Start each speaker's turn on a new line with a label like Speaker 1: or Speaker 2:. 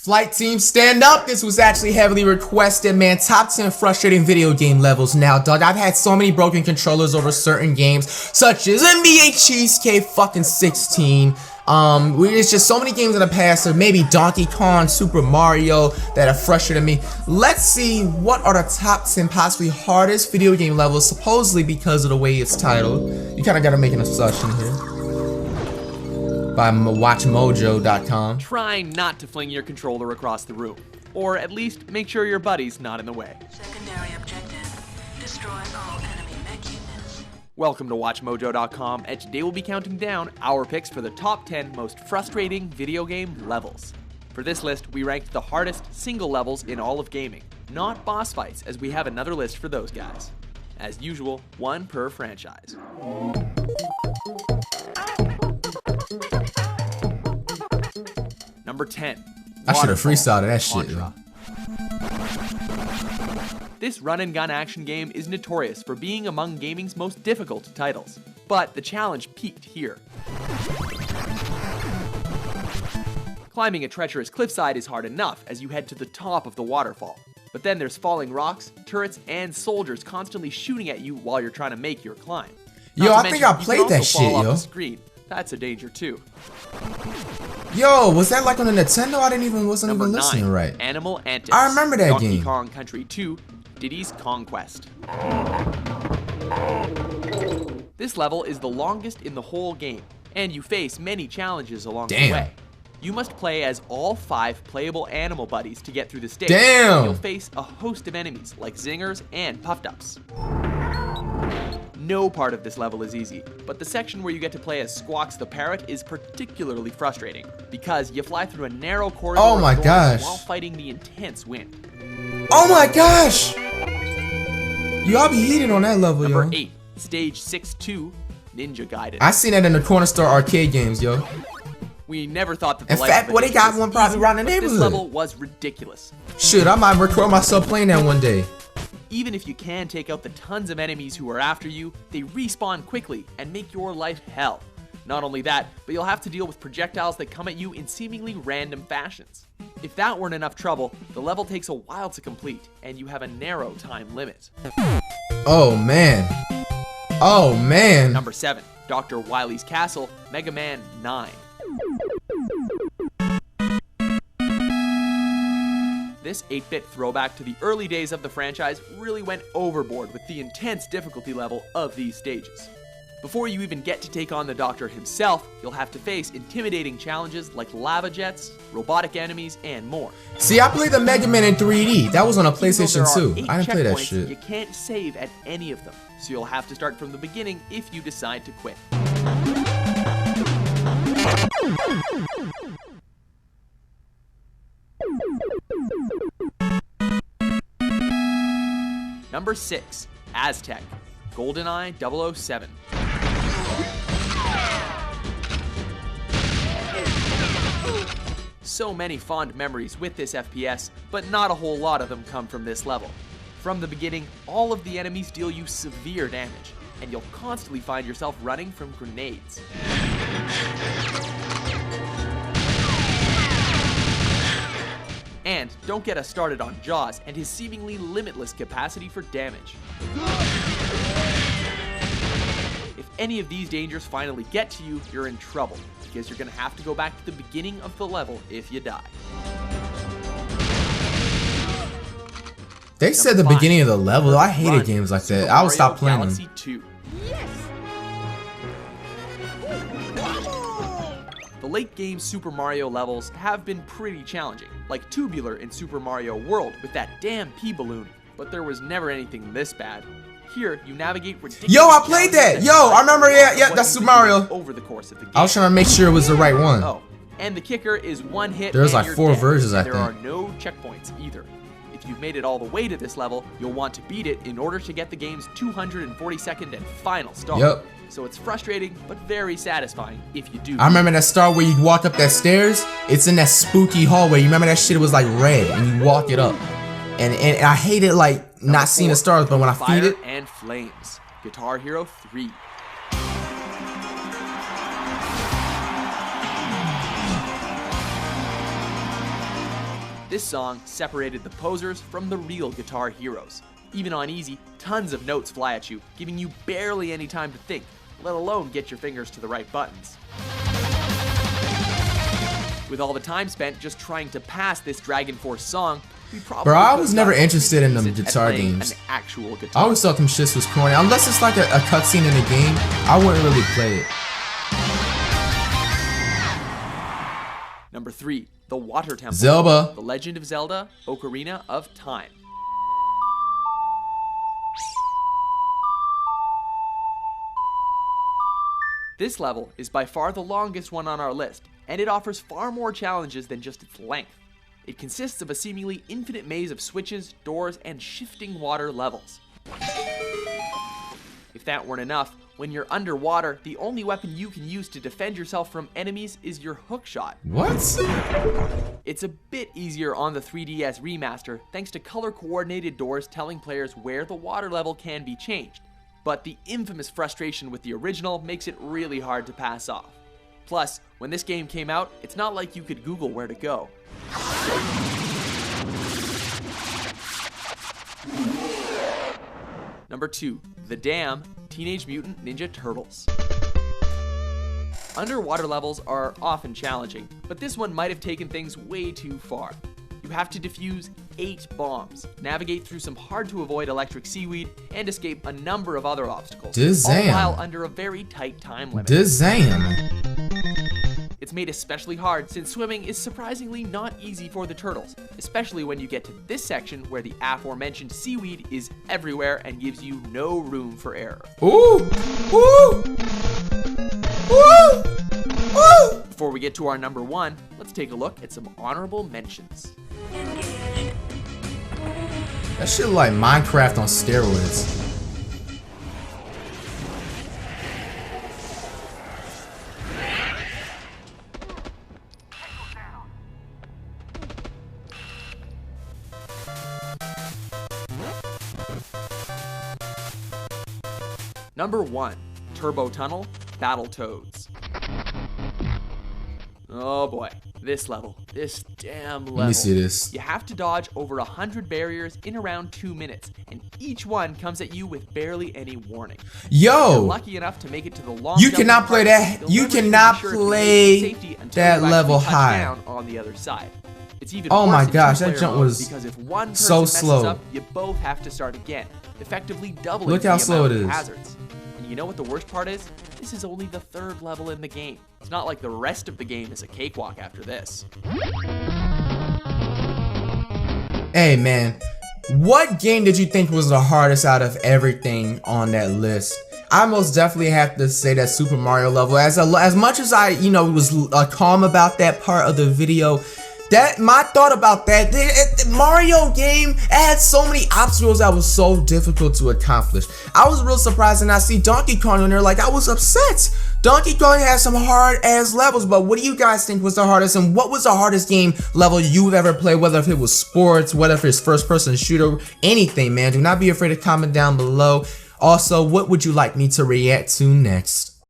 Speaker 1: Flight team, stand up. This was actually heavily requested, man. Top 10 frustrating video game levels. Now, dog, I've had so many broken controllers over certain games, such as NBA Cheesecake fucking 16. It's just so many games in the past, or maybe Donkey Kong, Super Mario, that have frustrated me. Let's see what are the top 10 possibly hardest video game levels, supposedly because of the way it's titled. You kind of got to make an assumption here. By WatchMojo.com.
Speaker 2: Try not to fling your controller across the room, or at least make sure your buddy's not in the way.
Speaker 3: Secondary objective, destroy all enemy mech units.
Speaker 2: Welcome to WatchMojo.com, and today we'll be counting down our picks for the top 10 most frustrating video game levels. For this list, we ranked the hardest single levels in all of gaming, not boss fights, as we have another list for those guys. As usual, one per franchise. Number 10.
Speaker 1: I should have freestyled that shit.
Speaker 2: This run-and-gun action game is notorious for being among gaming's most difficult titles, but the challenge peaked here. Climbing a treacherous cliffside is hard enough as you head to the top of the waterfall, but then there's falling rocks, turrets, and soldiers constantly shooting at you while you're trying to make your climb.
Speaker 1: Yo, I think I played that shit, yo.
Speaker 2: That's a danger too.
Speaker 1: Yo, was that like on the Nintendo? I wasn't even listening right.
Speaker 2: Animal Antics.
Speaker 1: I remember that
Speaker 2: Donkey
Speaker 1: game.
Speaker 2: Kong Country 2, Diddy's Conquest. This level is the longest in the whole game, and you face many challenges along the way. You must play as all 5 playable animal buddies to get through the stage.
Speaker 1: Damn!
Speaker 2: You'll face a host of enemies like zingers and puffed ups. No part of this level is easy, but the section where you get to play as Squawks the Parrot is particularly frustrating because you fly through a narrow corridor while fighting the intense wind.
Speaker 1: Oh my gosh! Y'all be heated on that level, yo.
Speaker 2: Number 8, Stage 6-2, Ninja Gaiden.
Speaker 1: I seen that in the Corner Store arcade games, yo.
Speaker 2: We never thought that the
Speaker 1: In fact, they got one probably around the neighborhood.
Speaker 2: This level was ridiculous.
Speaker 1: Shit, I might record myself playing that one day.
Speaker 2: Even if you can take out the tons of enemies who are after you, they respawn quickly and make your life hell. Not only that, but you'll have to deal with projectiles that come at you in seemingly random fashions. If that weren't enough trouble, the level takes a while to complete, and you have a narrow time limit.
Speaker 1: Oh man. Oh man.
Speaker 2: Number 7, Dr. Wily's Castle, Mega Man 9. This 8-bit throwback to the early days of the franchise really went overboard with the intense difficulty level of these stages. Before you even get to take on the Doctor himself, you'll have to face intimidating challenges like lava jets, robotic enemies, and more.
Speaker 1: See, I played the Mega Man in 3D. That was on a PlayStation 2. I didn't play that shit.
Speaker 2: You can't save at any of them, so you'll have to start from the beginning if you decide to quit. Number 6, Aztec, GoldenEye 007. So many fond memories with this FPS, but not a whole lot of them come from this level. From the beginning, all of the enemies deal you severe damage, and you'll constantly find yourself running from grenades. And don't get us started on Jaws and his seemingly limitless capacity for damage. If any of these dangers finally get to you, you're in trouble, because you're gonna have to go back to the beginning of the level if you die.
Speaker 1: They said the beginning of the level. I hated games like that. I would stop playing them.
Speaker 2: 2. The late game Super Mario levels have been pretty challenging, like Tubular in Super Mario World with that damn pea balloon, but there was never anything this bad. Here, you navigate ridiculous.
Speaker 1: Yo, I played that! Yo, I remember, yeah, that's Super Mario.
Speaker 2: Over the course of the game.
Speaker 1: I was trying to make sure it was the right one.
Speaker 2: Oh, and the kicker is one hit.
Speaker 1: There's like 4 versions, I think.
Speaker 2: There are no checkpoints either. If you've made it all the way to this level, you'll want to beat it in order to get the game's 242nd and final star.
Speaker 1: Yep.
Speaker 2: So it's frustrating, but very satisfying if you do.
Speaker 1: I remember that star where you walk up that stairs. It's in that spooky hallway. You remember that shit? It was like red, and you walk it up. And I hated like not seeing the stars, but when I feed it.
Speaker 2: And Flames, Guitar Hero 3. This song separated the posers from the real guitar heroes. Even on easy, tons of notes fly at you, giving you barely any time to think, let alone get your fingers to the right buttons. With all the time spent just trying to pass this Dragon Force song, we probably
Speaker 1: Bro, I
Speaker 2: could've
Speaker 1: was never
Speaker 2: gotten
Speaker 1: interested in them
Speaker 2: decent at
Speaker 1: guitar
Speaker 2: playing
Speaker 1: games.
Speaker 2: An actual
Speaker 1: I
Speaker 2: guitar.
Speaker 1: always thought them shits was corny. Unless it's like a cutscene in the game, I wouldn't really play it.
Speaker 2: Number 3, the Water Temple.
Speaker 1: Zelda.
Speaker 2: The Legend of Zelda: Ocarina of Time. This level is by far the longest one on our list, and it offers far more challenges than just its length. It consists of a seemingly infinite maze of switches, doors, and shifting water levels. If that weren't enough, when you're underwater, the only weapon you can use to defend yourself from enemies is your hookshot.
Speaker 1: What?
Speaker 2: It's a bit easier on the 3DS remaster thanks to color-coordinated doors telling players where the water level can be changed. But the infamous frustration with the original makes it really hard to pass off. Plus, when this game came out, it's not like you could Google where to go. Number 2, The Dam: Teenage Mutant Ninja Turtles. Underwater levels are often challenging, but this one might have taken things way too far. You have to defuse 8 bombs, navigate through some hard-to-avoid electric seaweed, and escape a number of other obstacles, all
Speaker 1: Damn.
Speaker 2: while under a very tight time limit.
Speaker 1: Damn.
Speaker 2: It's made especially hard since swimming is surprisingly not easy for the turtles, especially when you get to this section where the aforementioned seaweed is everywhere and gives you no room for error.
Speaker 1: Ooh! Ooh! Ooh! Ooh!
Speaker 2: Before we get to our number 1, let's take a look at some honorable mentions.
Speaker 3: Engaged.
Speaker 1: That shit like Minecraft on steroids.
Speaker 2: Number 1, Turbo Tunnel: Battletoads. Oh boy, this damn level.
Speaker 1: Let me see this.
Speaker 2: You have to dodge over 100 barriers in around 2 minutes, and each one comes at you with barely any warning. If you're
Speaker 1: Yo!
Speaker 2: lucky enough to make it to the long
Speaker 1: You
Speaker 2: jumping
Speaker 1: cannot play
Speaker 2: part,
Speaker 1: that.
Speaker 2: you'll
Speaker 1: You
Speaker 2: never be
Speaker 1: cannot
Speaker 2: sure if you made it to
Speaker 1: play
Speaker 2: safety until
Speaker 1: that
Speaker 2: you actually
Speaker 1: level
Speaker 2: touch
Speaker 1: high.
Speaker 2: down on the other side. It's even
Speaker 1: Oh
Speaker 2: worse
Speaker 1: my
Speaker 2: in
Speaker 1: gosh, that
Speaker 2: two-player
Speaker 1: jump
Speaker 2: mode,
Speaker 1: was
Speaker 2: because if one person
Speaker 1: so
Speaker 2: messes
Speaker 1: slow.
Speaker 2: up, you both have to start again, effectively doubling
Speaker 1: Look
Speaker 2: the
Speaker 1: how
Speaker 2: amount
Speaker 1: slow it
Speaker 2: of
Speaker 1: is.
Speaker 2: hazards. And you know what the worst part is? This is only the 3rd level in the game. It's not like the rest of the game is a cakewalk after this.
Speaker 1: Hey man, what game did you think was the hardest out of everything on that list? I most definitely have to say that Super Mario level. As much as I, was calm about that part of the video, my thought about that, the Mario game had so many obstacles that was so difficult to accomplish. I was real surprised, and I see Donkey Kong on there, like I was upset. Donkey Kong has some hard ass levels, but what do you guys think was the hardest, and what was the hardest game level you've ever played, whether if it was sports, whether if it's first person shooter, anything, man. Do not be afraid to comment down below. Also, what would you like me to react to next?